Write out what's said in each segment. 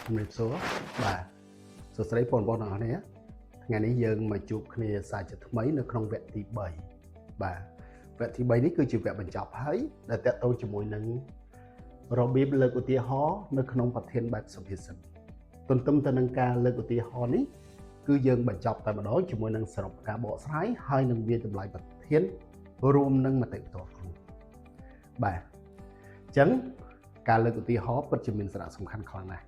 ជំរាបសួរបាទសួស្តីបងប្អូនទាំងអស់គ្នាថ្ងៃនេះយើងមកជួបគ្នាសាជាថ្មីនៅក្នុងវគ្គទី3បាទវគ្គទី3នេះគឺជាវគ្គបញ្ចប់ហើយដែលតកតងជាមួយនឹងរបៀបលើកឧទាហរណ៍នៅក្នុងប្រធានបែបសុភាសិតទន្ទឹមទៅនឹងការលើកឧទាហរណ៍នេះគឺយើងបញ្ចប់តែម្ដងជាមួយនឹងសរុបការបកស្រាយហើយនឹងវាតម្លៃប្រធានរួមនឹងមតិផ្ទាល់ខ្លួនបាទអញ្ចឹងការលើកឧទាហរណ៍ពិតជាមានសារៈសំខាន់ខ្លាំងណាស់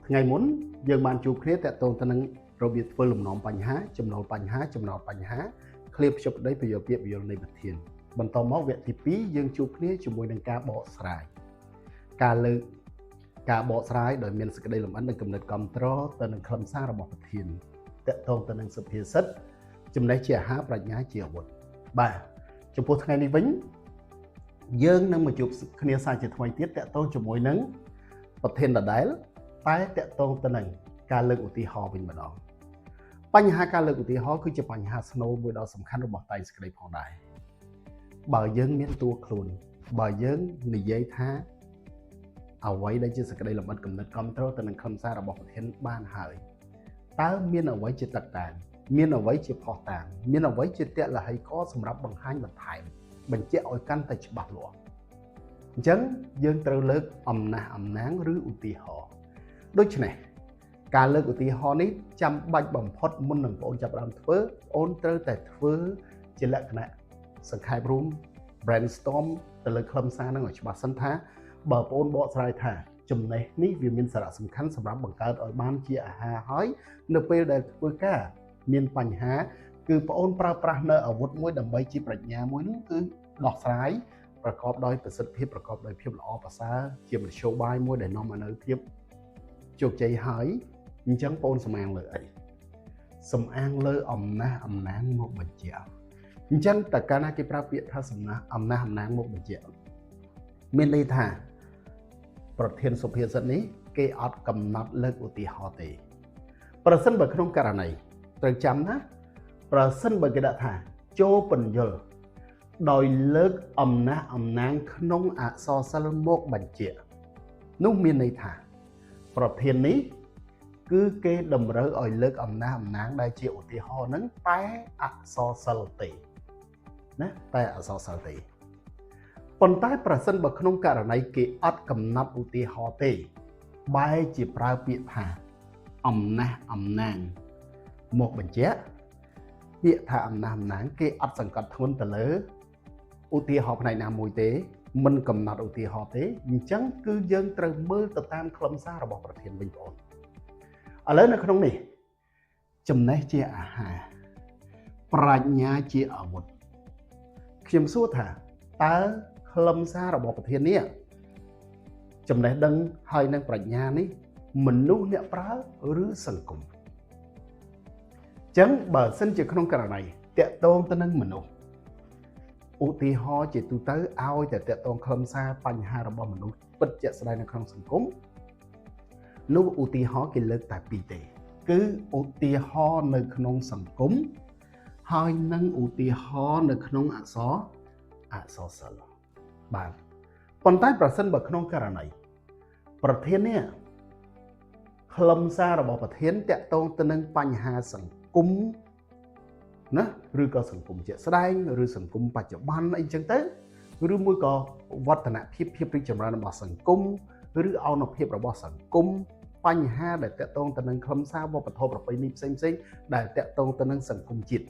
ថ្ងៃមុនយើងបានជួបគ្នាតកតងទៅនឹងរបៀបធ្វើលំនាំបញ្ហាចំណូលបញ្ហាចំណោទបញ្ហាឃ្លាភ្ជាប់ដីប្រយោគពាក្យពយល់នៃប្រធានបន្តមកវគ្គទី2យើងជួបគ្នាជាមួយនឹងការបកស្រាយការលើកការបកស្រាយដោយមានសេចក្តីលម្អិតនិងគំនិតគាំទ្រទៅនឹងខ្លឹមសាររបស់ប្រធានតកតងទៅនឹងសុភាសិតចំណេះជាអាហារប្រាជ្ញាជាអាវុធបាទចំពោះថ្ងៃនេះវិញយើងនឹងមកជួបគ្នាសាជាថ្មីទៀតតកតងជាមួយនឹងប្រធានដដែលតែតកតងទៅនឹងការលើកឧទាហរណ៍វិញម្ដងបញ្ហាការលើកឧទាហរណ៍គឺជាបញ្ហាស្នូលមួយដ៏សំខាន់របស់តែងសេចក្តីផងដែរបើយើងមានតួខ្លួនបើយើងនិយាយថាអ្វីដែលជាសេចក្តីលម្អិតគំនិតគាំទ្រទៅនឹងខ្លឹមសាររបស់ប្រធានបានហើយតើមានអ្វីជាទឹកតានមានអ្វីជាផុសតាងមានអ្វីជាតលហិកសម្រាប់បង្ហាញបន្ថែមបញ្ជាក់ឲ្យកាន់តែច្បាស់លាស់អញ្ចឹងយើងត្រូវលើកអំណះអំណាងឬឧទាហរណ៍ដូច្នេះការលើកឧទាហរណ៍នេះចាំបាច់បំផុតមុននឹងបងប្អូនចាប់ផ្ដើមធ្វើបងប្អូនត្រូវតែធ្វើជាលក្ខណៈសង្ខេបរួម brainstorm ទៅលើខ្លឹមសារនឹងឲ្យច្បាស់សិនថាបើបងប្អូនបកស្រាយថាចំណេះនេះវាមានសារៈសំខាន់សម្រាប់បង្កើតឲ្យបានជាអាហារហើយនៅពេលដែលធ្វើការមានបញ្ហាគឺបងប្អូនប្រើប្រាស់នៅអាវុធមួយដើម្បីជាប្រាជ្ញាមួយនោះគឺដោះស្រាយប្រកបដោយប្រសិទ្ធភាពប្រកបដោយភាពល្អប្រសើរជាមធ្យោបាយមួយដែលនាំមកនូវភាពជោគជ័យហើយអញ្ចឹងបងប្អូនសំអាងលើអីសំអាងលើអំណះអំណាងមកបញ្ជាក់អញ្ចឹងតើកាលណាគេប្រើពាក្យថាសំណះអំណះអំណាងមកបញ្ជាក់មានន័យថាប្រធានសុភាសិតនេះគេអត់កំណត់លើកឧទាហរណ៍ទេប្រសិនបើក្នុងករណីត្រូវចាំណាប្រសិនបើគេដាក់ថាចូលពន្យល់ដោយលើកអំណះអំណាងក្នុងអក្សរសិល្ប៍មកបញ្ជាក់នោះមានន័យថាប្រធាននេះគឺគេតម្រូវឲ្យលើកអំណះអំណាងដែលជាឧទាហរណ៍ហ្នឹងតែអក្សរសិល្ប៍ទេណាតែអក្សរសិល្ប៍ទេប៉ុន្តែប្រសិនបើក្នុងករណីគេអត់កំណត់ឧទាហរណ៍ទេបែរជាប្រើពាក្យថាអំណះអំណាងមកបញ្ជាក់ពាក្យថាអំណះអំណាងគេអត់សង្កត់ធ្ងន់ទៅលើឧទាហរណ៍ផ្នែកណាមួយទេមិនកំណត់ឧទាហរណ៍ទេអញ្ចឹងគឺយើងត្រូវមើលទៅតាមខ្លឹមសាររបស់ប្រធានវិញបងប្អូនឥឡូវនៅក្នុងនេះចំណេះជាអាហារប្រាជ្ញាជាអាវុធខ្ញុំសួរថាតើខ្លឹមសាររបស់ប្រធាននេះចំណេះដឹងហើយនឹងប្រាជ្ញានេះមនុស្សអ្នកប្រើឬសង្គមអញ្ចឹងបើសិនជាក្នុងករណីតកតងទៅនឹងមនុស្សឧទាហរណ៍ជាទូទៅឲ្យតែតកតងខ្លឹមសារបញ្ហារបស់មនុស្សពិតជាក់ស្ដែងនៅក្នុងសង្គមនោះឧទាហរណ៍គេលើកតែពីរទេគឺឧទាហរណ៍នៅក្នុងសង្គមហើយនិងឧទាហរណ៍នៅក្នុងអក្សរសិល្ប៍បាទប៉ុន្តែប្រសិនបើក្នុងករណីប្រធាននេះខ្លឹមសាររបស់ប្រធានតាក់ទងទៅនឹងបញ្ហាសង្គមណាឬក៏សង្គមជាក់ស្ដែងឬសង្គមបច្ចុប្បន្នអីចឹងទៅឬមួយក៏វឌ្ឍនភាពភាពរីកចម្រើនរបស់សង្គមឬអនុភាពរបស់សង្គមបញ្ហាដែលតាក់ទងទៅនឹងខ្លឹមសារវប្បធម៌ប្រពៃណីផ្សេងៗដែលតាក់ទងទៅនឹងសង្គមជាតិ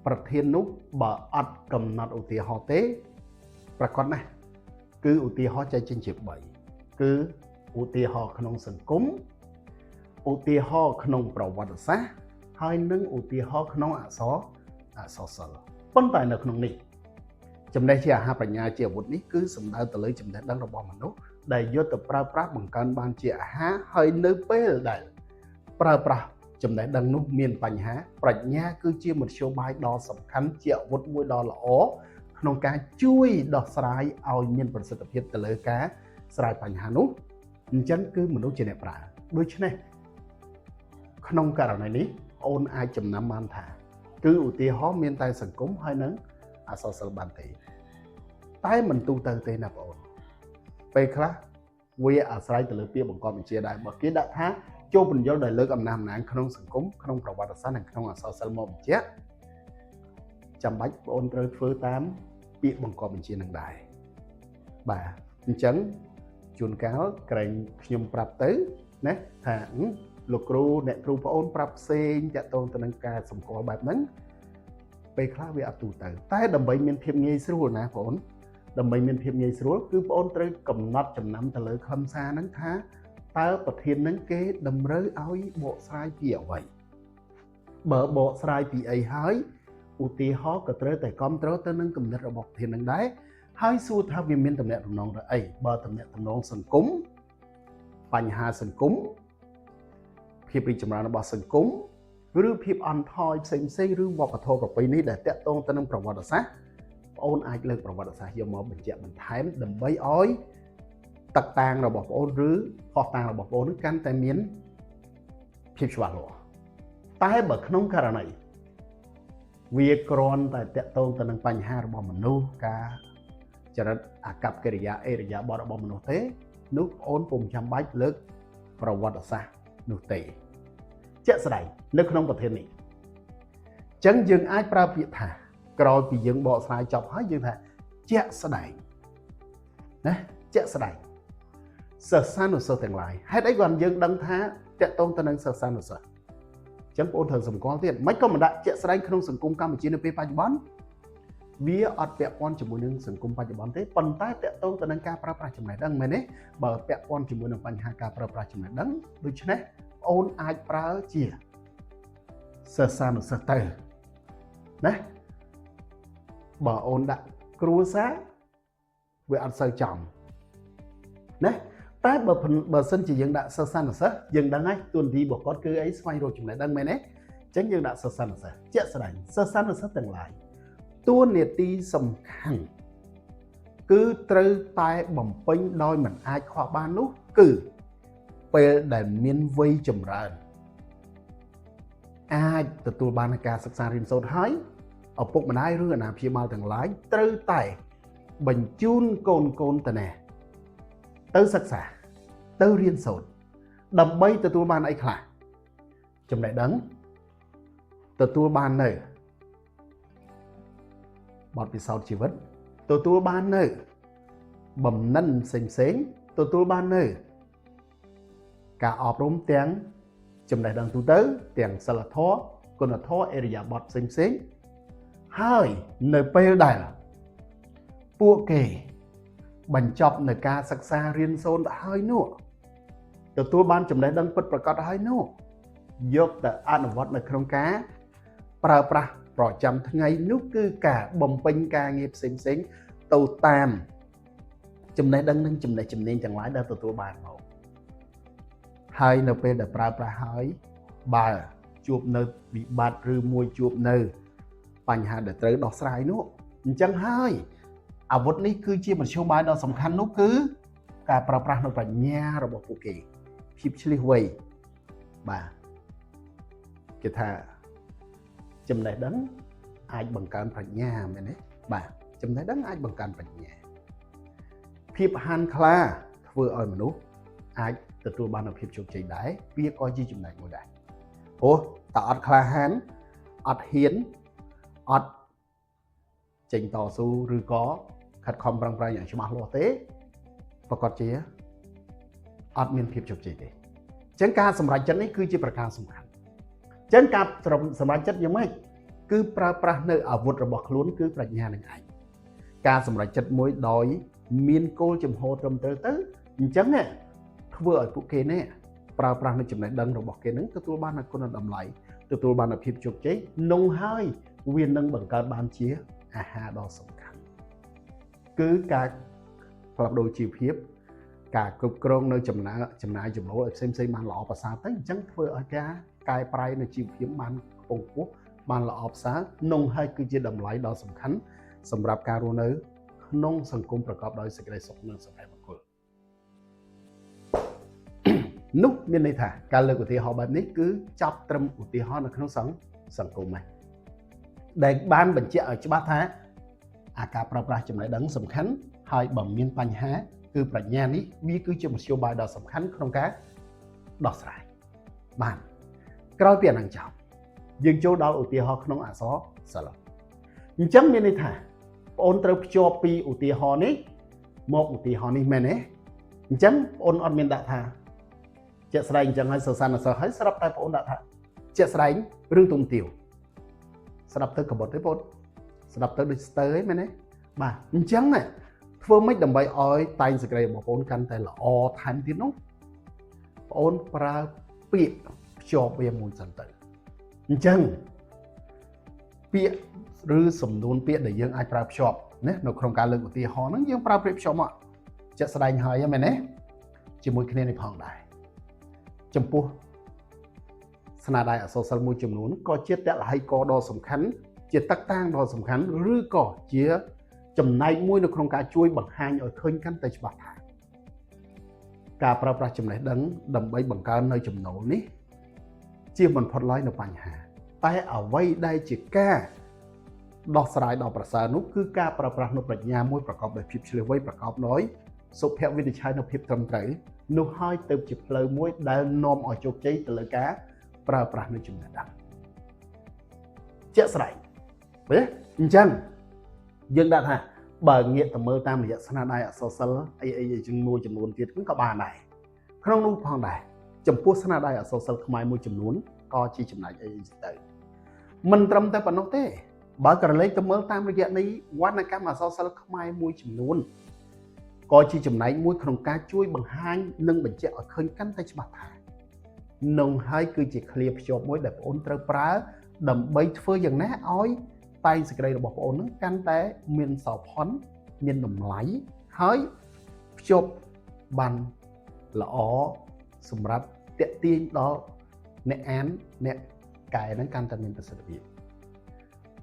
ប្រធាននោះបើអត់កំណត់ឧទាហរណ៍ទេប្រកបណាស់គឺឧទាហរណ៍ចែកចេញជា3គឺឧទាហរណ៍ក្នុងសង្គមឧទាហរណ៍ក្នុងប្រវត្តិសាស្ត្រហើយនឹងឧទាហរណ៍ក្នុងអក្សរសិល្ប៍ប៉ុន្តែនៅក្នុងនេះចំណេះជាអាហារប្រាជ្ញាជាអាវុធនេះគឺសំដៅទៅលើចំណេះដឹងរបស់មនុស្សដែលយកទៅប្រើប្រាស់បង្កើនបានជាអាហារហើយនៅពេលដែលប្រើប្រាស់ចំណេះដឹងនោះមានបញ្ហាប្រាជ្ញាគឺជាមធ្យោបាយដ៏សំខាន់ជាអាវុធមួយដ៏ល្អក្នុងការជួយដោះស្រាយឲ្យមានប្រសិទ្ធភាពទៅលើការស្រាយបញ្ហានោះអញ្ចឹងគឺមនុស្សជាអ្នកប្រើដូច្នេះក្នុងករណីនេះអូនអាចចំណាំបានថាគឺឧទាហរណ៍មានតែសង្គមហើយនឹងអក្សរសិល្ប៍បានទេតែមិនទូទៅទេណាបងប្អូនពេលខ្លះ វាអាស្រ័យទៅលើពាក្យបង្កប់បញ្ជាដែរបើគេដាក់ថាចូលពន្យល់ដោយលើកអំណាចក្នុងសង្គមក្នុងប្រវត្តិសាស្ត្រនិងក្នុងអក្សរសិល្ប៍មកបញ្ជាក់ចាំបាច់បងប្អូនត្រូវធ្វើតាមពាក្យបង្កប់បញ្ជានឹងដែរបាទអញ្ចឹងជួនកាលក្រែងខ្ញុំប្រាប់ទៅណាថាលោកគ្រូអ្នកគ្រូប្អូនប្រាប់ផ្សេងតាក់ទងទៅនឹងការសម្គាល់បែបហ្នឹងពេលខ្លះវាអត់ទូទៅតែដើម្បីមានភាពងាយស្រួលណាបងប្អូនដើម្បីមានភាពងាយស្រួលគឺបងប្អូនត្រូវកំណត់ចំណាំទៅលើខ្លឹមសារហ្នឹងថាតើប្រធានហ្នឹងគេតម្រូវឲ្យបកស្រាយពីអ្វីបើបកស្រាយពីអីហើយឧទាហរណ៍ក៏ត្រូវតែគ្រប់គ្រងទៅនឹងគំនិតរបស់ប្រធានហ្នឹងដែរហើយសួរថាវាមានតំណែងតំណងទៅអីបើតំណែងតំណងសង្គមបញ្ហាសង្គមភាពរីកចម្រើនរបស់សង្គមឬភាពអន់ថយផ្សេងឬវប្បធម៌ប្រពៃណីដែលតាក់ទងទៅនឹងប្រវត្តិសាស្ត្របងអូនអាចលើកប្រវត្តិសាស្ត្រយកមកបញ្ជាក់បន្ថែមដើម្បីឲ្យទឹកតាំងរបស់បងអូនឬផុសតាំងរបស់បងអូនកាន់តែមានភាពច្បាស់លាស់តែបើក្នុងករណីវាគ្រាន់តែតាក់ទងទៅនឹងបញ្ហារបស់មនុស្សការចរិតអាកប្បកិរិយាអេរយាបថរបស់មនុស្សទេនោះបងអូនពុំចាំបាច់លើកប្រវត្តិសាស្ត្រនោះទេជាក់ស្ដែងនៅក្នុងប្រធាននេះអញ្ចឹងយើងអាចប្រើពាក្យថាក្រោយពីយើងបកស្រាយចប់ហើយយើងថាជាក់ស្ដែងណាជាក់ស្ដែងសិស្សានុសិស្សទាំងឡាយហេតុអីគាត់យើងដឹងថាតាក់ទងទៅនឹងសិស្សានុសិស្សអញ្ចឹងបងប្អូនត្រូវសម្គាល់ទៀតមិនក៏មិនដាក់ជាក់ស្ដែងក្នុងសង្គមកម្ពុជានៅពេលបច្ចុប្បន្នវាអត់ពាក់ព័ន្ធជាមួយនឹងសង្គមបច្ចុប្បន្នទេប៉ុន្តែតាក់ទងទៅនឹងការប្រើប្រាស់ចំណេះដឹងមែនទេបើពាក់ព័ន្ធជាមួយនឹងបញ្ហាការប្រើប្រាស់ចំណេះដឹងដូច្នេះអូនអាចប្រើជាសិស្សានុសិស្សទៅណាបើអូនដាក់គ្រួសារវាអត់សូវចំណាតែបើសិនជាយើងដាក់សិស្សានុសិស្សយើងដឹងហើយទួនាទីរបស់គាត់គឺអីស្វែងរកចំណេះដឹងមែនទេអញ្ចឹងយើងដាក់សិស្សានុសិស្សជាក់ស្ដែងសិស្សានុសិស្សទាំងឡាយតួនាទីសំខាន់គឺត្រូវតែបំពេញដោយមិនអាចខ្វះបាននោះគឺពេលដែលមានវ័យចម្រើនអាចទទួលបានការសិក្សារៀនសូត្រហើយឪពុកម្ដាយឬអាណាព្យាបាលទាំងឡាយត្រូវតែបញ្ជូនកូនទៅណាទៅសិក្សាទៅរៀនសូត្រដើម្បីទទួលបានអីខ្លះចំណេះដឹងទទួលបាននៅបទពិសោធន៍ជីវិតទទួលបាននៅបំណិនផ្សេងទទួលបាននៅការអប់រំទាំងចំណេះដឹងទូទៅទាំងសិលធម៌គុណធម៌អរិយាបថផ្សេងហើយនៅពេលដែលពួកគេបញ្ចប់នៅការសិក្សារៀនសូត្រហើយនោះទទួលបានចំណេះដឹងពិតប្រាកដហើយនោះយកទៅអនុវត្តនៅក្នុងការប្រើប្រាស់ប្រចាំថ្ងៃនោះគឺការបំពេញការងារផ្សេងទៅតាមចំណេះដឹងនិងចំណេះជំនាញទាំងឡាយដែលទទួលបានមកហើយនៅពេលដែលប្រើប្រាស់ហើយបើជួបនៅវិបត្តិឬមួយជួបនៅបញ្ហាដែលត្រូវដោះស្រាយនោះអញ្ចឹងហើយអាវុធនេះគឺជាមធ្យោបាយដ៏សំខាន់នោះគឺការប្រើប្រាស់នៅបញ្ញារបស់ពួកគេភាពឆ្លៀសវៃបាទគេថាចំណេះដឹងអាចបង្កើនប្រាជ្ញាមែនទេបាទចំណេះដឹងអាចបង្កើនប្រាជ្ញាភាពហានខ្លាធ្វើឲ្យមនុស្សអាចទទួលបាននូវភាពជោគជ័យដែរវាក៏ជាចំណែកមួយដែរព្រោះតើអត់ក្លាហានអត់ហ៊ានអត់ចេញតស៊ូឬក៏ខិតខំប្រឹងប្រែងយ៉ាងច្បាស់លាស់ទេប្រកាសជាអត់មានភាពជោគជ័យទេអញ្ចឹងការសម្រេចចិត្តនេះគឺជាប្រការសំខាន់អញ្ចឹងការសម្រេចចិត្តយ៉ាងម៉េចគឺប្រើប្រាស់នៅអាវុធរបស់ខ្លួនគឺប្រាជ្ញានឹងឯងការសម្រេចចិត្តមួយដោយមានគោលចំហត្រឹមត្រូវទៅអញ្ចឹងធ្វើឲ្យពួកគេនេះប្រើប្រាស់នៅចំណេះដឹងរបស់គេនឹងទទួលបាននូវគុណតម្លៃទទួលបាននូវភាពជោគជ័យនោះហើយវានឹងបង្កើតបានជាអាហារដ៏សំខាន់គឺការផ្លាស់ប្ដូរជីវភាពការគ្រប់គ្រងនៅចំណាយចំណូលឲ្យផ្សេងបានល្អប្រសើរទៅអញ្ចឹងធ្វើឲ្យការកែប្រែនៅជីវភាពបានខ្ពង់ខ្ពស់បានល្អប្រសើរនោះហើយគឺជាតម្លៃដ៏សំខាន់សម្រាប់ការរស់នៅក្នុងសង្គមប្រកបដោយសេចក្តីសុខនិងសុភមង្គលនោះមានន័យថាការលើកឧទាហរណ៍បែបនេះគឺចាប់ត្រឹមឧទាហរណ៍នៅក្នុងសង្គមហ្នឹងដែលបានបញ្ជាក់ឲ្យច្បាស់ថាការប្រើប្រាស់ចំណេះដឹងសំខាន់ហើយបើមានបញ្ហា គឺប្រាជ្ញានេះវាគឺជាមធ្យោបាយដ៏សំខាន់ក្នុងការដោះស្រាយបានក្រោយពីអានឹងចប់យើងចូលដល់ឧទាហរណ៍ក្នុងអក្សរសិល្ប៍អញ្ចឹងមានន័យថាបងអូនត្រូវភ្ជាប់ពីឧទាហរណ៍នេះមកឧទាហរណ៍នេះមែនទេអញ្ចឹងបងអូនអត់មានដាក់ថាជាក់ស្ដែងអញ្ចឹងហើយសិស្សានុសិស្សហើយស្រាប់តែបងអូនដាក់ថាជាក់ស្ដែងរឿងទុំទាវស្ដាប់ទៅកបុតទេបងស្ដាប់ទៅដូចស្ទើរឯមែនទេបាទអញ្ចឹងធ្វើម៉េចដើម្បីឲ្យតែងសេចក្តីរបស់បងអូនកាន់តែល្អថែមទៀតនោះបងអូនប្រើពាក្យភ្ជាប់វាមួយសិនទៅអញ្ចឹងពាក្យឬសំនួនពាក្យដែលយើងអាចប្រើភ្ជាប់ណានៅក្នុងការលើកឧទាហរណ៍ហ្នឹងយើងប្រើពាក្យភ្ជាប់មកជាក់ស្ដែងហើយមែនទេជាមួយគ្នានេះផងដែរចំពោះស្នាដៃអក្សរសិល្ប៍មួយចំនួនក៏ជាតលហិកដ៏សំខាន់ជាតកតាងដ៏សំខាន់ឬក៏ជាចំណែកមួយនៅក្នុងការជួយបង្ហាញឲ្យឃើញកាន់តែច្បាស់ថាការប្រើប្រាស់ចំណេះដឹងដើម្បីបង្កើននៅចំណូលនេះជាមិនផុតឡើយនៅបញ្ហាតែអ្វីដែលជាការដោះស្រាយដល់ប្រសើរនោះគឺការប្រើប្រាស់នូវប្រាជ្ញាមួយប្រកបដោយភាពឆ្លាតវៃប្រកបដោយសុភវិនិច្ឆ័យនៅភាពត្រឹមត្រូវនោះហើយទៅជាផ្លូវមួយដែលនាំឲ្យជោគជ័យទៅលើការប្រើប្រាស់នៅចំណេះដឹងជាក់ស្ដែងណាអញ្ចឹងយើងដាក់ថាបើងាកទៅមើលតាមរយៈស្នាដៃអក្សរសិល្ប៍អីចំនួនទៀតក៏បានដែរក្នុងនោះផងដែរចំពោះស្នាដៃអក្សរសិល្ប៍ខ្មែរមួយចំនួនក៏ជាចំណែកអីទៅមិនត្រឹមតែប៉ុណ្ណោះទេបើក្រឡេកទៅមើលតាមរយៈនៃវណ្ណកម្មអក្សរសិល្ប៍ខ្មែរមួយចំនួនក៏ជាចំណែកមួយក្នុងការជួយបង្ហាញនិងបញ្ជាក់ឲ្យឃើញកាន់តែច្បាស់ថានោះហើយគឺជាឃ្លាភ្ជាប់មួយដែលបងអូនត្រូវប្រើដើម្បីធ្វើយ៉ាងណាឲ្យតែងសេចក្តីរបស់បងអូននឹងកាន់តែមានសោភ័ណមានតម្លៃហើយភ្ជាប់បានល្អសម្រាប់ទាក់ទាញដល់អ្នកអានអ្នកកែនឹងកាន់តែមានប្រសិទ្ធភាព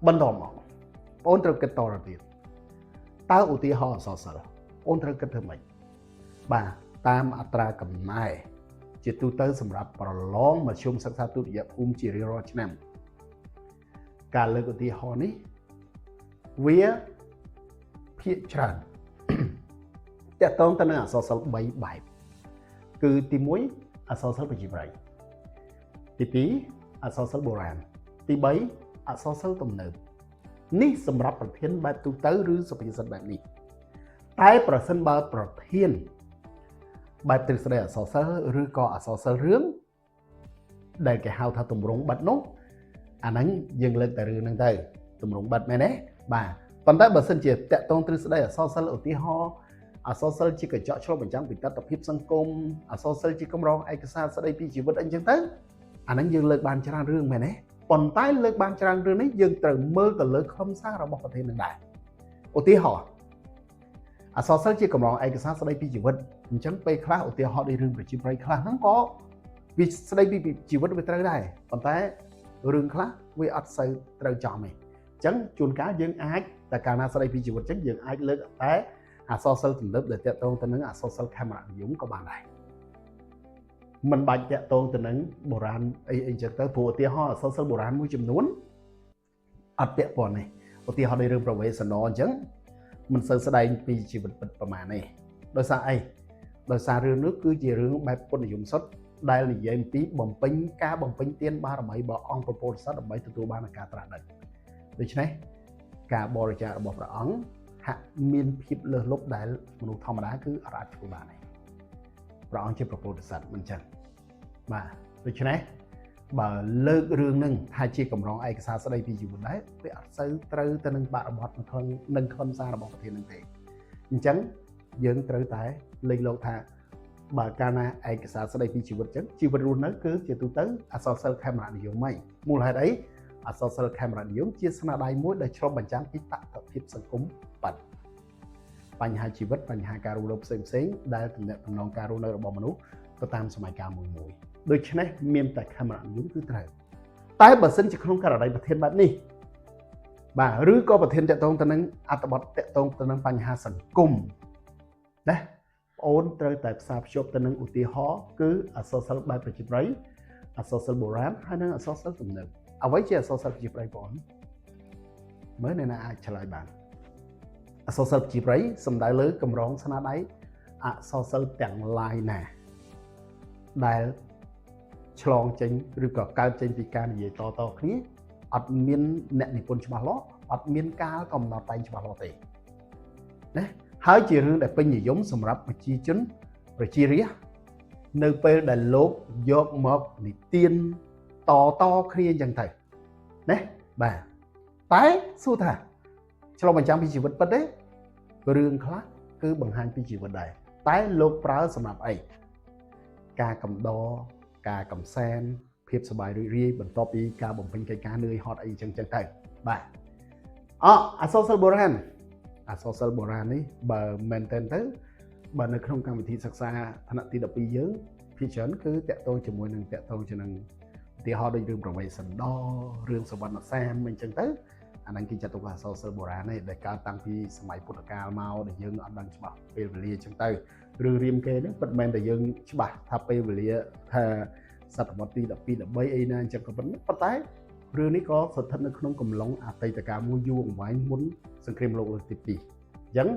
បន្តមកបងអូនត្រូវគិតតទៅទៀតតើឧទាហរណ៍អក្សរសិល្ប៍អូនត្រូវគិតធ្វើម៉េចបាទតាមអត្រាកំណែជាទូទៅសម្រាប់ប្រឡងមធ្យមសិក្សាទុតិយភូមិជារៀងរាល់ឆ្នាំការលើកឧទាហរណ៍នេះវាភាគច្រើនតកតងទៅនឹងអក្សរសិល្ប៍3បែបគឺទី1អក្សរសិល្ប៍ប្រជាប្រិយទី2អក្សរសិល្ប៍បុរាណទី3អក្សរសិល្ប៍ទំនើបនេះសម្រាប់ប្រធានបែបទូទៅឬសុភាសិតបែបនេះតែប្រសិនបើប្រធានបែបទ្រឹស្ដីអក្សរសិល្ប៍ឬក៏អក្សរសិល្ប៍រឿងដែលគេហៅថាទម្រង់បិទនោះអាហ្នឹងយើងលើកតែរឿងហ្នឹងទៅទម្រង់បិទមែនទេបាទប៉ុន្តែបើសិនជាតកតងទ្រឹស្ដីអក្សរសិល្ប៍ឧទាហរណ៍អក្សរសិល្ប៍ជាកញ្ចក់ឆ្លុះបញ្ចាំងពីទស្សនវិជ្ជាសង្គមអក្សរសិល្ប៍ជាកម្រងឯកសារស្ដីពីជីវិតអីចឹងទៅអាហ្នឹងយើងលើកបានច្រើនរឿងមែនទេប៉ុន្តែលើកបានច្រើនរឿងនេះយើងត្រូវមើលទៅលើខ្លឹមសាររបស់ប្រធាននឹងដែរឧទាហរណ៍អក្សរសិល្ប៍ជាកម្រងឯកសារស្ដីពីជីវិតអញ្ចឹងពេលខ្លះឧទាហរណ៍ដូចរឿងប្រជាប្រិយខ្លះហ្នឹងក៏វាស្ដីពីជីវិតវាត្រូវដែរប៉ុន្តែរឿងខ្លះវាអត់សូវត្រូវចំទេអញ្ចឹងជួនកាលយើងអាចតែកាលណាស្ដីពីជីវិតអញ្ចឹងយើងអាចលើកតែអក្សរសិល្ប៍ទំនើបដែលតាក់ទងទៅនឹងអក្សរសិល្ប៍ខេមរនិយមក៏បានដែរមិនបាច់តាក់ទងទៅនឹងបុរាណអីអញ្ចឹងទៅព្រោះឧទាហរណ៍អក្សរសិល្ប៍បុរាណមួយចំនួនអត់ពាក់ព័ន្ធទេឧទាហរណ៍ដូចរឿងប្រវេសណអញ្ចឹងមិនសូវស្ដែងពីជីវិតពិតប្រហែលទេដោយសារអីដោយសាររឿងនោះគឺជារឿងបែបពុទ្ធនិយមសុទ្ធដែលនិយាយអំពីបំពេញទានបារមីរបស់អង្គព្រះពោធិសត្វដើម្បីទទួលបានការត្រាស់ដឹងដូច្នេះការបរិច្ចាគរបស់ព្រះអង្គហាក់មានភាពលើសលប់ដែលមនុស្សធម្មតាគឺអត់អាចធ្វើបានទេព្រះអង្គជាព្រះពោធិសត្វមិនចឹងបាទដូច្នេះបើលើករឿងនឹងថាជាកម្រងឯកសារស្ដីពីជីវិតដែរវាអត់សូវត្រូវទៅនឹងបរិបទនៅក្នុងខ្លឹមសាររបស់ប្រធាននឹងទេអញ្ចឹងយើងត្រូវតែលេខលោកថាបើកាលណាឯកសារស្ដីពីជីវិតចឹងជីវិតរស់នៅគឺជាទូទៅអក្សរសិល្ប៍ខេមរនិយមមូលហេតុអីអក្សរសិល្ប៍ខេមរនិយមជាស្នាដៃមួយដែលឆ្លុះបញ្ចាំងពីតថភាពសង្គមបាត់បញ្ហាជីវិតបញ្ហាការរស់នៅផ្សេងដែលទំនាក់ទំនងការរស់នៅរបស់មនុស្សទៅតាមសម័យកាលមួយដូច្នេះមានតែខេមរនិយមគឺត្រូវតែបើសិនជាក្នុងករណីប្រធានបែបនេះបាទឬក៏ប្រធានតាក់ទងទៅនឹងអត្ថបទតាក់ទងទៅនឹងបញ្ហាសង្គមណាបងអូនត្រូវតែផ្សារភ្ជាប់ទៅនឹងឧទាហរណ៍គឺអក្សរសិល្ប៍បែបប្រជាប្រិយអក្សរសិល្ប៍បុរាណហើយនិងអក្សរសិល្ប៍ទំនើបអ្វីជាអក្សរសិល្ប៍ប្រជាប្រិយបងអូនមើលអ្នកណាអាចឆ្លើយបានអក្សរសិល្ប៍ប្រជាប្រិយសំដៅលើកម្រងស្នាដៃ សរសិល្ប៍ទាំងឡាយណាដែលឆ្លងចេញឬក៏កើតចេញពីការនិយាយតគ្នាអត់មានអ្នកនិពន្ធច្បាស់លាស់អត់មានការកំណត់តែងច្បាស់លាស់ទេណាហើយជារឿងដែលពេញនិយមសម្រាប់ប្រជាជនប្រជារាស្ត្រនៅពេលដែលលោកយកមកនិទានតគ្នាអញ្ចឹងទៅណាបាទតែសួរថាឆ្លុះបញ្ចាំងពីជីវិតពិតទេរឿងខ្លះគឺបង្ហាញពីជីវិតដែរតែលោកប្រើសម្រាប់អីការកំដរការកំសាន្តភាពសប្បាយរីករាយបន្ទាប់ពីការបំពេញកិច្ចការនឿយហត់អីចឹងទៅបាទអក្សរសិល្ប៍បុរាណអក្សរសិល្ប៍បុរាណនេះបើមែនតើទៅបើនៅក្នុងកម្មវិធីសិក្សាថ្នាក់ទី12យើងភាគច្រើនគឺតាក់ទងជាមួយនឹងតាក់ទងជាមួយនឹងឧទាហរណ៍ដូចរឿងប្រវេសន្តររឿងសវណ្ណសាមអញ្ចឹងទៅអាហ្នឹងគេចាត់ទុកថាអក្សរសិល្ប៍បុរាណទេដែលកើតតាំងពីសម័យពុទ្ធកាលមកដែលយើងអត់ដឹងច្បាស់ពេលវេលាអញ្ចឹងទៅរឿងរាមកេរ្តិ៍ហ្នឹងពិតមែនតែយើងច្បាស់ថាពេលវេលាថាសតវត្សទី12 13អីណាអញ្ចឹងក៏ប៉ុន្តែរឿងនេះក៏ស្ថិតនៅក្នុងកំឡុងអតីតកាលមួយយូរអង្វែងមុនសង្គ្រាមលោកលើកទី2អញ្ចឹង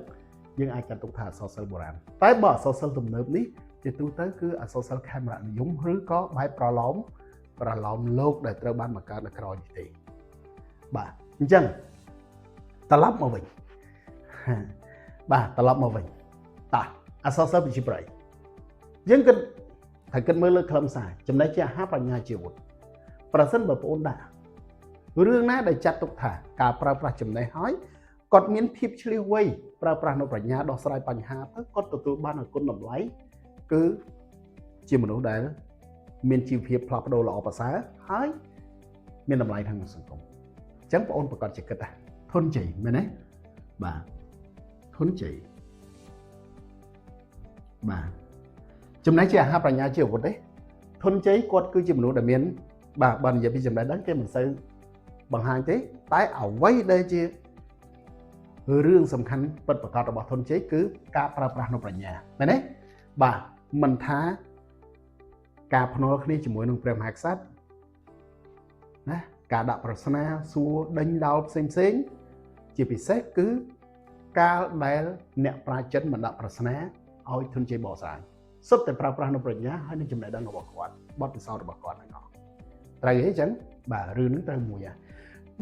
យើងអាចចាត់ទុកថាអក្សរសិល្ប៍បុរាណតែបើអក្សរសិល្ប៍ទំនើបនេះជាទូទៅគឺអក្សរសិល្ប៍ខេមរនិយមឬក៏បែបប្រឡោមលោកដែលត្រូវបានបង្កើតនៅក្រោយនេះទេបាទអញ្ចឹងត្រឡប់មកវិញបាទត្រឡប់មកវិញតើអក្សរសិល្ប៍ប្រជាប្រិយយើងគិតត្រូវគិតមើលលើខ្លឹមសារចំណេះជាអាហារបញ្ញាជាអាវុធប្រសិនបើបងប្អូនដាក់រឿងណាដែលចាត់ទុកថាការប្រើប្រាស់ចំណេះហើយគាត់មានភាពឆ្លៀសវៃប្រើប្រាស់នៅប្រាជ្ញាដោះស្រាយបញ្ហាទៅគាត់ទទួលបាននូវគុណតម្លៃគឺជាមនុស្សដែលមានជីវភាពផ្លាស់ប្ដូរល្អប្រសើរហើយមានតម្លៃทางសង្គមអញ្ចឹងបងប្អូនប្រកាសជាគិតថាធនជ័យមែនទេបាទធនជ័យបាទចំណេះជាអាហារប្រាជ្ញាជាអាវុធទេធនជ័យគាត់គឺជាមនុស្សដែលមានបាទបើនិយាយពីចំណេះដឹងគេមិនសូវបង្ហាញទេតែអ្វីដែលជារឿងសំខាន់ពិតប្រាកដរបស់ធនជ័យគឺការប្រើប្រាស់នៅប្រាជ្ញាមែនទេបាទមិនថាការភ្នាល់គ្នាជាមួយនឹងព្រះមហាក្សត្រណាការដាក់ប្រស្នាសួរដេញដោលផ្សេងជាពិសេសគឺការដែលអ្នកប្រាជ្ញចិនមិនដាក់ប្រស្នាឲ្យធនជ័យបកស្រាយសុទ្ធតែប្រើប្រាស់នៅប្រាជ្ញាហើយនឹងចំណេះដឹងរបស់គាត់បទពិសោធន៍របស់គាត់ទាំងអស់ត្រូវទេអញ្ចឹងបាទរឿងហ្នឹងត្រូវមួយ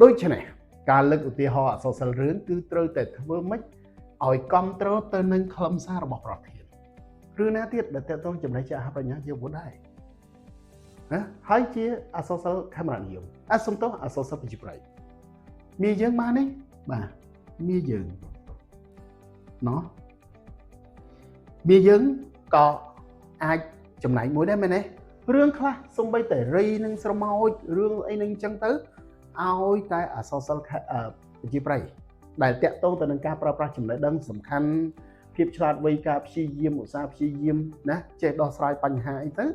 ដូច្នេះការលើកឧទាហរណ៍អក្សរសិល្ប៍រឿងគឺត្រូវតែធ្វើម៉េចឲ្យគ្រប់គ្រងទៅនឹងខ្លឹមសាររបស់ប្រធានរឿងណាទៀតដែលតើតើចំណេះជាអាហារប្រាជ្ញាជាអាវុធដែរណាហើយជាអក្សរសិល្ប៍ខេមរនិយមសំទោសអក្សរសិល្ប៍ប្រជាប្រិយមានយើងបានទេបាទមានយើងណោះមានយើងក៏អាចចំណែកមួយដែរមែនទេរឿងខ្លះសំបីតែរីនឹងស្រមោចរឿងអីនឹងអញ្ចឹងទៅឲ្យតែអក្សរសិល្ប៍ប្រជាប្រិយដែលតាក់ទងទៅនឹងការប្រើប្រាស់ចំណេះដឹងសំខាន់ភាពឆ្លាតវៃការព្យាយាមឧស្សាហ៍ព្យាយាមណាចេះដោះស្រាយបញ្ហាអីទៅ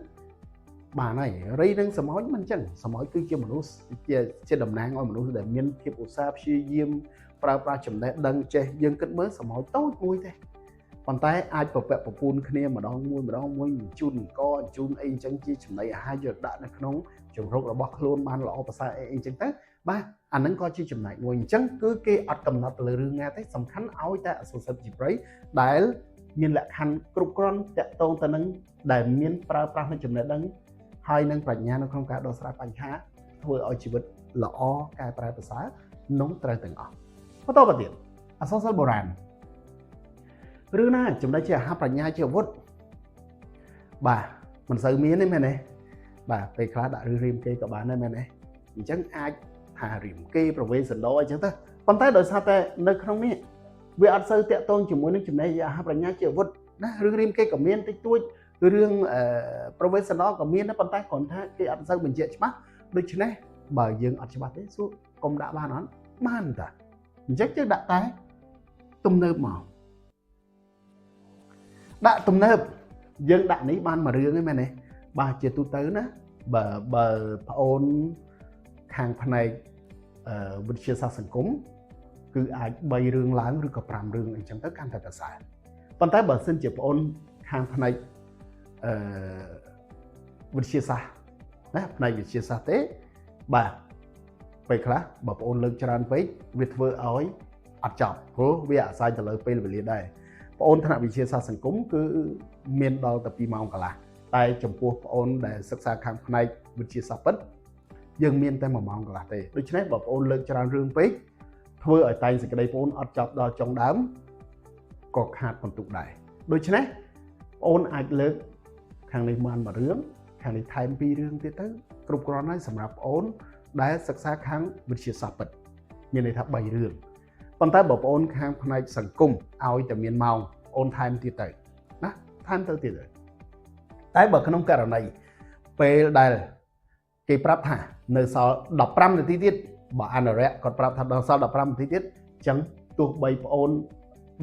បានហើយរីនឹងស្រមោចមិនអញ្ចឹងស្រមោចគឺជាមនុស្សជាតំណាងឲ្យមនុស្សដែលមានភាពឧស្សាហ៍ព្យាយាមប្រើប្រាស់ចំណេះដឹងចេះយើងគិតមើលស្រមោចតូចមួយទេប៉ុន្តែអាចប្រពាក់ប្រពូនគ្នាម្ដងមួយជូនអង្គជូនអីអញ្ចឹងជាចំណីអាហារយកដាក់នៅក្នុងជង្រុករបស់ខ្លួនបានល្អប្រសើរអីអញ្ចឹងទៅបាទអាហ្នឹងក៏ជាចំណែកមួយអញ្ចឹងគឺគេអត់កំណត់ទៅលើរឿងណាទេសំខាន់ឲ្យតែអក្សរសិល្ប៍ប្រជាប្រិយដែលមានលក្ខខណ្ឌគ្រប់គ្រាន់តាក់ទងទៅនឹងដែលមានប្រើប្រាស់នៅចំណេះដឹងហើយនឹងប្រាជ្ញានៅក្នុងការដោះស្រាយបញ្ហាធ្វើឲ្យជីវិតល្អកែប្រែប្រសើរនោះត្រូវទាំងអស់បន្តទៅទៀតអក្សរសិល្ប៍បុរាណរឿងណាចំណេះជាអាហារប្រាជ្ញាជាអាវុធបាទមិនសូវមានទេមែនទេបាទពេលខ្លះដាក់រឿងរាមកេរ្តិ៍ក៏បានដែរមែនទេអញ្ចឹងអាចថារាមកេរ្តិ៍ប្រវេសន្តរអញ្ចឹងទៅប៉ុន្តែដោយសារតែនៅក្នុងនេះវាអត់សូវតាក់ទងជាមួយនឹងចំណេះជាអាហារប្រាជ្ញាជាអាវុធណារឿងរាមកេរ្តិ៍ក៏មានតិចតួចរឿងប្រវេសន្តរក៏មានដែរប៉ុន្តែគ្រាន់ថាគេអត់សូវបញ្ជាក់ច្បាស់ដូច្នេះបើយើងអត់ច្បាស់ទេសួរកុំដាក់បានអត់បានតាអញ្ចឹងយើងដាក់តែទំនើបមកដាក់ទំនើបយើងដាក់នេះបានមួយរឿងឯមែនទេបាទជាទូទៅណាបើប្អូនខាងផ្នែកវិទ្យាសាស្ត្រសង្គមគឺអាច3រឿងឡើងឬក៏5រឿងអីចឹងទៅកាន់តែប្រសើរប៉ុន្តែបើសិនជាប្អូនខាងផ្នែកវិទ្យាសាស្ត្រណាផ្នែកវិទ្យាសាស្ត្រទេបាទពេលខ្លះបើប្អូនលើកច្រើនពេកវាធ្វើឲ្យអត់ចប់ព្រោះវាអាស្រ័យទៅលើពេលវេលាដែរ ប្អូនថ្នាក់វិទ្យាសាស្ត្រសង្គមគឺមានដល់តែ2ម៉ោងកន្លះតែចំពោះប្អូនដែលសិក្សាខាងផ្នែកវិទ្យាសាស្ត្រពិតយើងមានតែ1ម៉ោងកន្លះទេដូច្នេះបើប្អូនលើកច្រើនរឿងពេកធ្វើឲ្យតែងសេចក្តីប្អូនអត់ចប់ដល់ចុងដើមក៏ខាតបន្ទុកដែរដូច្នេះប្អូនអាចលើកខាងនេះបានមួយរឿងខាងនេះថែម2រឿងទៀតទៅគ្រប់គ្រាន់ហើយសម្រាប់ប្អូនដែលសិក្សាខាងវិទ្យាសាស្ត្រពិតមានន័យថា3រឿងប៉ុន្តែបើប្អូនខាងផ្នែកសង្គមឲ្យតែមានម៉ោងប្អូនថែមទៀតទៅណាថែមទៅទៀតទៅតែបើក្នុងករណីពេលដែលគេប្រាប់ថានៅសល់15នាទីទៀតបើអនុរិយគាត់ប្រាប់ថាដល់សល់15នាទីទៀតអញ្ចឹងទោះបីប្អូន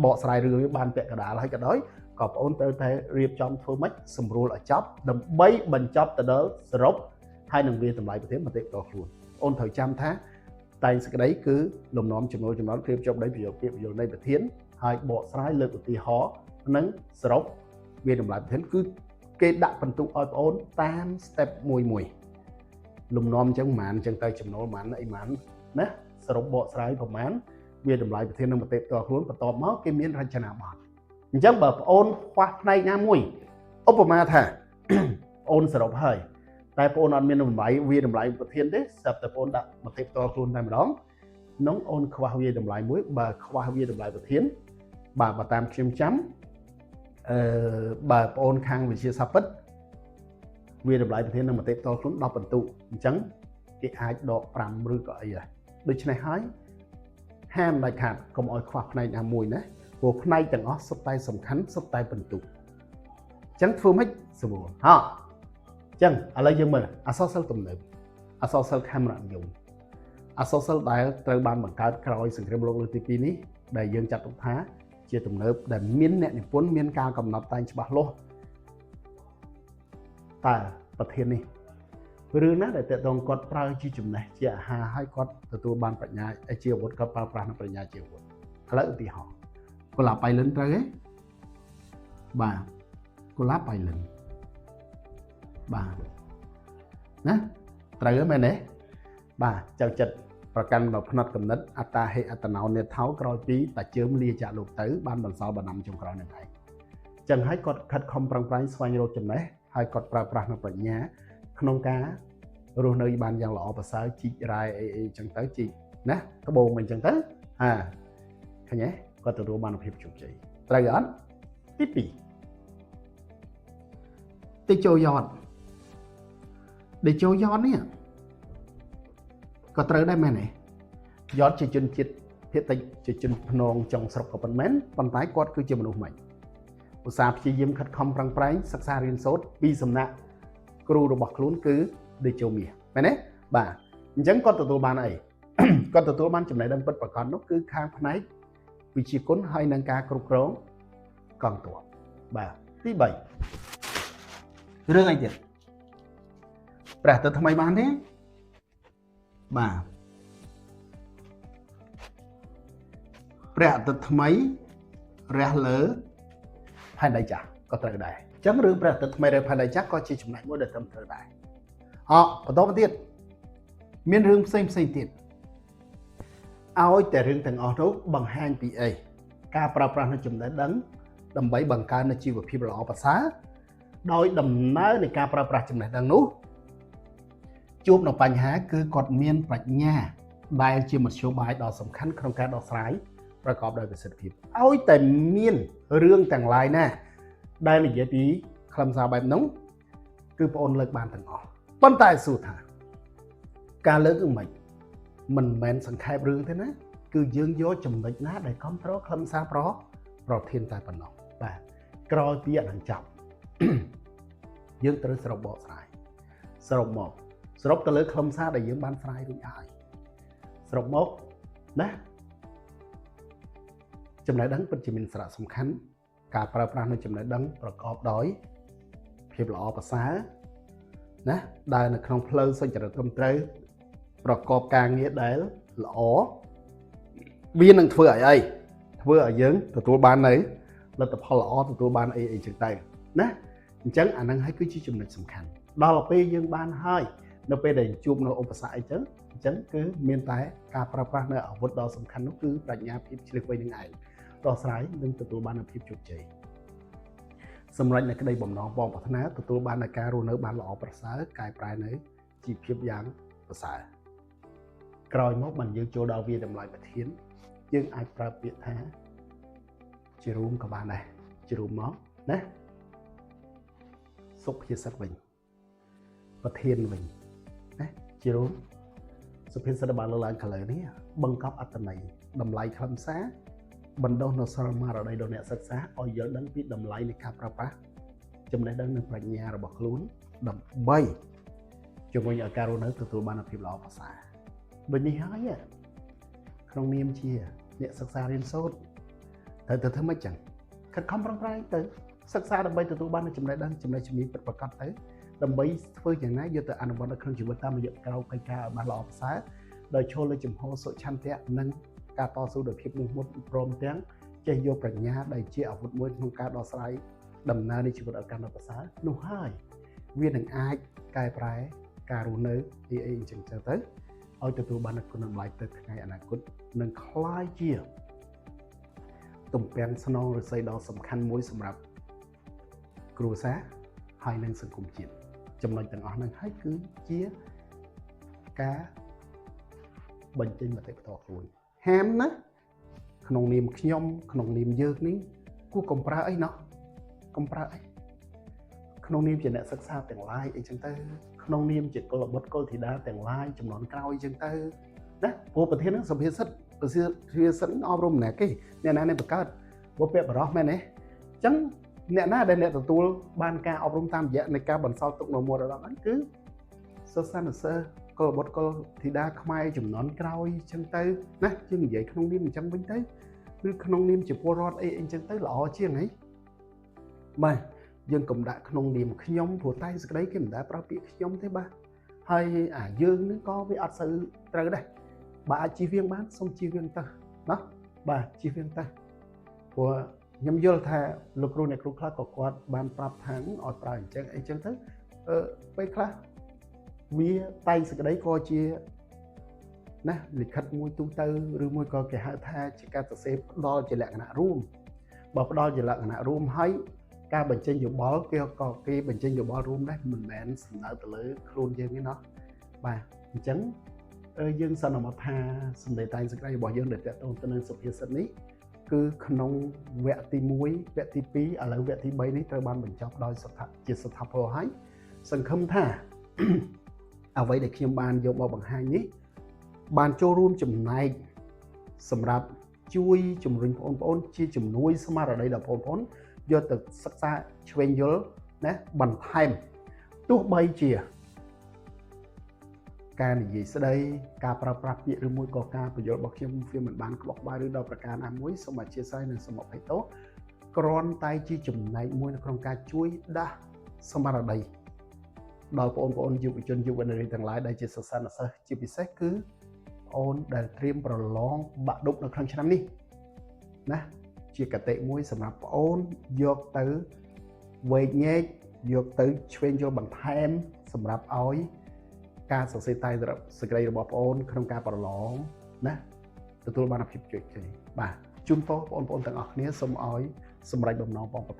បកស្រាយរឿងនេះបានពាក់កណ្ដាលហើយក៏ដោយក៏ប្អូនត្រូវតែរៀបចំធ្វើម៉េចសម្រួលឲ្យចប់ដើម្បីបញ្ចប់ទៅដល់សរុបហើយនឹងវាតម្លៃប្រធានមតិផ្ទាល់ខ្លួនអូនត្រូវចាំថាតែងសេចក្តីគឺលំនាំចំណុចព្រៀបចុះដីប្រយោគពាក្យបញ្យលនៃប្រធានហើយបកស្រាយលើកឧទាហរណ៍និងសរុបវាតម្លៃប្រធានគឺគេដាក់បន្ទុកឲ្យប្អូនតាម step មួយលំនាំអញ្ចឹងប៉ុន្មានអញ្ចឹងទៅចំណូលប៉ុន្មានអីប៉ុន្មានណាសរុបបកស្រាយប្រហែលវាតម្លៃប្រធាននឹងមតិផ្ទាល់ខ្លួនបន្ទាប់មកគេមានរចនាប័ទ្មអញ្ចឹងបើប្អូនខ្វះផ្នែកណាមួយឧបមាថា ប្អូនសរុបហើយតែប្អូនអត់មានតម្លៃវាតម្លៃប្រធានទេស្រាប់តែប្អូនដាក់មតិផ្ទាល់ខ្លួនតែម្ដងនោះអូនខ្វះវាតម្លៃមួយបើខ្វះវាតម្លៃប្រធានបាទបើតាមខ្ញុំចាំបើប្អូនខាងវិទ្យាសាស្ត្រពិតវាតម្លៃប្រធាននឹងមតិផ្ទាល់ខ្លួន10បន្ទុកអញ្ចឹងគេអាចដក5ឬក៏អីដែរដូច្នេះហើយហាមដាច់ខាតកុំឲ្យខ្វះផ្នែកណាមួយណាព្រោះផ្នែកទាំងអស់សុទ្ធតែសំខាន់សុទ្ធតែបន្ទុកអញ្ចឹងធ្វើម៉េចស្រួលហ៎អញ្ចឹងឥឡូវយើងមើលអក្សរសិល្ប៍ទំនើបអក្សរសិល្ប៍ខេមរនិយមអក្សរសិល្ប៍ដែលត្រូវបានបង្កើតក្រោយសង្គ្រាមលោកលើកទី2នេះដែលយើងចាត់ទុកថាជាទំនើបដែលមានអ្នកនិពន្ធមានការកំណត់តែងច្បាស់លាស់តើប្រធាននេះរឿងណាដែលតើតងគាត់ប្រើជាចំណេះជាអាហារឲ្យគាត់ទទួលបានបញ្ញាជាអាវុធគាត់ប្រើប្រាស់នៅបញ្ញាជាអាវុធឥឡូវឧទាហរណ៍កុលាបបៃលិនត្រូវទេបាទកុលាបបៃលិនបាទណាត្រូវទេមែនទេបាទចៅចិត្តប្រកាន់នៅផ្នែកកំណត់អត្តាហេអត្តណោនេថោក្រោយពីតាជើមលាចាក់លោកទៅបានបន្សល់បណ្ដាំចុងក្រោយនឹងឯងអញ្ចឹងហើយគាត់ខិតខំប្រឹងប្រែងស្វែងរកចំណេះហើយគាត់ប្រើប្រាស់នៅបញ្ញាក្នុងការរស់នៅបានយ៉ាងល្អប្រសើរជីករ៉ែអីអញ្ចឹងទៅជីកណាត្បូងអីអញ្ចឹងទៅឃើញទេគាត់ទទួលបានភាពជោគជ័យត្រូវអត់ទី2តេជោយ៉តនេះក៏ត្រូវដែរមែនទេយ៉តជាជនជាតិភាគតិចជាជនភ្នងចុងស្រុកក៏ប៉ុន្មានប៉ុន្តែគាត់គឺជាមនុស្សមិនឧស្សាហ៍ព្យាយាមខិតខំប្រឹងប្រែងសិក្សារៀនសូត្រពីសំណាក់គ្រូរបស់ខ្លួនគឺតេជោមាសមែនទេបាទអញ្ចឹងគាត់ទទួលបានអី គាត់ទទួលបានចំណេះដឹងពិតប្រាកដនោះគឺខាងផ្នែកវិជាគុណហើយនឹងការគ្រប់គ្រងកងទ័ពបាទទី3រឿងអីទៀតព្រះទៅថ្មីបានទេបាទព្រះអាទិត្យថ្មីរះលើផែនដីចាស់ក៏ត្រូវដែរអញ្ចឹងរឿងព្រះអាទិត្យថ្មីរះផែនដីចាស់ក៏ជាចំណែកមួយដែលត្រឹមត្រូវដែរបន្តមកទៀតមានរឿងផ្សេងទៀតឲ្យតែរឿងទាំងអស់នោះបង្ហាញពីអីការប្រើប្រាស់នូវចំណេះដឹងដើម្បីបង្កើននូវជីវភាពល្អប្រសើរដោយដំណើរនៃការប្រើប្រាស់ចំណេះដឹងនោះជួបនៅបញ្ហាគឺគាត់មានប្រាជ្ញាដែលជាមធ្យោបាយដ៏សំខាន់ក្នុងការដោះស្រាយប្រកបដោយប្រសិទ្ធភាពឲ្យតែមានរឿងទាំងឡាយណាដែលនិយាយពីខ្លឹមសារបែបនោះគឺបងអូនលើកបានទាំងអស់ប៉ុន្តែសួរថាការលើកគឺមិនមែនសង្ខេបរឿងទេណាគឺយើងយកចំណុចណាដែលគ្រប់គ្រងខ្លឹមសារប្រធានតែប៉ុណ្ណោះបាទក្រោយពីអានឹងចប់ យើងត្រូវសរុបបកស្រាយសរុបទៅលើខ្លឹមសារដែលយើងបានស្រាយរួចហើយសរុបមកណាចំណេះដឹងពិតជាមានសារៈសំខាន់ការប្រើប្រាស់នៅចំណេះដឹងប្រកបដោយភាពល្អប្រសើរណាដែលនៅក្នុងផ្លូវសុចរិតត្រឹមត្រូវប្រកបការងារដែលល្អវានឹងធ្វើឲ្យយើងទទួលបាននៅលទ្ធផលល្អទទួលបានអីចឹងទៅណាអញ្ចឹងអានឹងហើយគឺជាចំណុចសំខាន់ដល់ពេលយើងបានហើយនៅពេលដែលជួបនៅឧបសគ្គអីចឹងគឺមានតែការប្រើប្រាស់នៅអាវុធដ៏សំខាន់នោះគឺប្រាជ្ញាភាពឆ្លៀសវៃនឹងឯង ដោះស្រាយនិងទទួលបាននូវភាពជោគជ័យសម្រាប់នៅក្តីបំណងបងប្រាថ្នាទទួលបាននូវការរស់នៅបានល្អប្រសើរកែប្រែនៅជីវភាពយ៉ាងប្រសើរក្រោយមកបានយើងចូលដល់វាតម្លៃប្រធានយើងអាចប្រើពាក្យថាជារួមក៏បានដែរជារួមមកណាសុភាសិតវិញប្រធានវិញណាជារួមសុភាសិតបានលើកឡើងខាងលើនេះបង្កប់អត្ថន័យតម្លៃខ្លឹមសារបណ្ដុះនូវស្មារតីដល់អ្នកសិក្សាឲ្យយល់ដឹងពីតម្លៃនៃការប្រើប្រាស់ចំណេះដឹងនិងប្រាជ្ញារបស់ខ្លួនដើម្បីជំរុញឲ្យការរស់នៅទទួលបានភាពល្អប្រសើរដូចនេះហើយក្នុងនាមជាអ្នកសិក្សារៀនសូត្រត្រូវទៅធ្វើម៉េចចឹងខិតខំប្រឹងប្រែងទៅសិក្សាដើម្បីទទួលបាននូវចំណេះដឹងចំណេះជំនាញពិតប្រាកដទៅដើម្បីធ្វើយ៉ាងណាយកទៅអនុវត្តនៅក្នុងជីវិតតាមរយៈក្រៅកិច្ចការឲ្យបានល្អប្រសើរដោយឈលលើចំហសុឆន្ទៈនិងការតស៊ូដោយភាពមោះមុតព្រមទាំងចេះយកប្រាជ្ញាដែលជាអាវុធមួយក្នុងការដោះស្រាយដំណើរនៃជីវិតឲ្យកាន់តែប្រសើរនោះហើយវានឹងអាចកែប្រែការរស់នៅអីអញ្ចឹងទៅឲ្យទទួលបាននូវគុណតម្លៃទៅថ្ងៃអនាគតនឹងคล้ายជាទំពាំងស្នងឫស្សីដ៏សំខាន់មួយសម្រាប់គ្រួសារហើយនិងសង្គមជាតិចំណុចទាំងអស់ហ្នឹងហើយគឺជាការបញ្ចេញមតិផ្ទាល់ខ្លួនហាមណាក្នុងនាមខ្ញុំក្នុងនាមយើងនេះគួរកំប្រើអីណោះកំប្រើអីក្នុងនាមជាអ្នកសិក្សាទាំងឡាយអីចឹងទៅក្នុងនាមជាកុលបុត្រកុលធីតាទាំងឡាយចំនួនក្រោយចឹងទៅណាព្រោះប្រធានហ្នឹងសុភាសិតអប់រំម្នាក់គេអ្នកណានេះបង្កើតព្រោះពាក្យបរោះមែនទេអញ្ចឹងអ្នកណាដែលអ្នកទទួលបានការអប់រំតាមរយៈនៃការបន្សល់ទុកនៅមរតកហ្នឹងគឺសិស្សនិស្សិតកុលបុត្រកុលធីតាខ្មែរចំនួនក្រោយចឹងទៅណាជានិយាយក្នុងនាមអញ្ចឹងវិញទៅឬក្នុងនាមជាពលរដ្ឋអីអញ្ចឹងទៅល្អជាងហីបាទយើងកុំដាក់ក្នុងនាមខ្ញុំព្រោះតែសក្តីគេមិនដែលប្រើពាក្យខ្ញុំទេបាទហើយយើងនឹងក៏វាអត់សូវត្រូវដែរបើអាចជៀសវាងបានសូមជៀសវាងទៅណាបាទជៀសវាងទៅព្រោះខ្ញុំយល់ថាលោកគ្រូអ្នកគ្រូខ្លះក៏គាត់បានប្រាប់ថាឲ្យប្រើអញ្ចឹងអីចឹងទៅពេលខ្លះវាតែងសក្តីក៏ជាណាលិខិតមួយទូទៅឬមួយក៏គេហៅថាជាការសរសេរផ្ដល់ជាលក្ខណៈរួមបើផ្ដល់ជាលក្ខណៈរួមហើយការបញ្ចេញយោបល់គេបញ្ចេញយោបល់រួមដែរមិនមែនសំដៅទៅលើខ្លួនយើងទេណោះបាទអញ្ចឹងយើងសន្មតថាសម្ដីតែងសក្តីរបស់យើងដែលតទៅនឹងសុភាសិតនេះគឺក្នុងវគ្គទី1វគ្គទី2ឥឡូវវគ្គទី3នេះត្រូវបានបញ្ចប់ដោយជាស្ថាពរហើយសង្ឃឹមថាអ្វីដែលខ្ញុំបានយកមកបង្ហាញនេះបានចូលរួមចំណែកសម្រាប់ជួយជំរុញបងប្អូនជាជំនួយស្មារតីដល់បងប្អូនយកទៅសិក្សាឆ្វេងយល់ណាបន្ថែមទោះបីជាការនិយាយស្ដីការប្រើប្រាស់ពាក្យឬមួយក៏ការបញ្យល់របស់ខ្ញុំវាមិនបានក្បោះក្បាយឬដល់ប្រការណាមួយសូមអធិស្ឋាននិងសូមអភ័យទោសគ្រាន់តែជាចំណែកមួយនៅក្នុងការជួយដាស់ស្មារតីដល់បងប្អូនយុវជនយុវនារីទាំងឡាយដែលជាសិស្សានុសិស្សជាពិសេសគឺបងប្អូនដែលត្រៀមប្រឡងបាក់ឌុបនៅក្នុងឆ្នាំនេះណាជាកតិមួយសម្រាប់បងប្អូនយកទៅវែកញែកយកទៅឆ្វេងយល់បន្ថែមសម្រាប់ឲ្យការសរសេរតែសេចក្តីរបស់បងប្អូនក្នុងការប្រឡងណាទទួលបានភាពជោគជ័យបាទជូនពរបងប្អូនទាំងអស់គ្នាសូមឲ្យសម្រេចបំណងបងប្អូន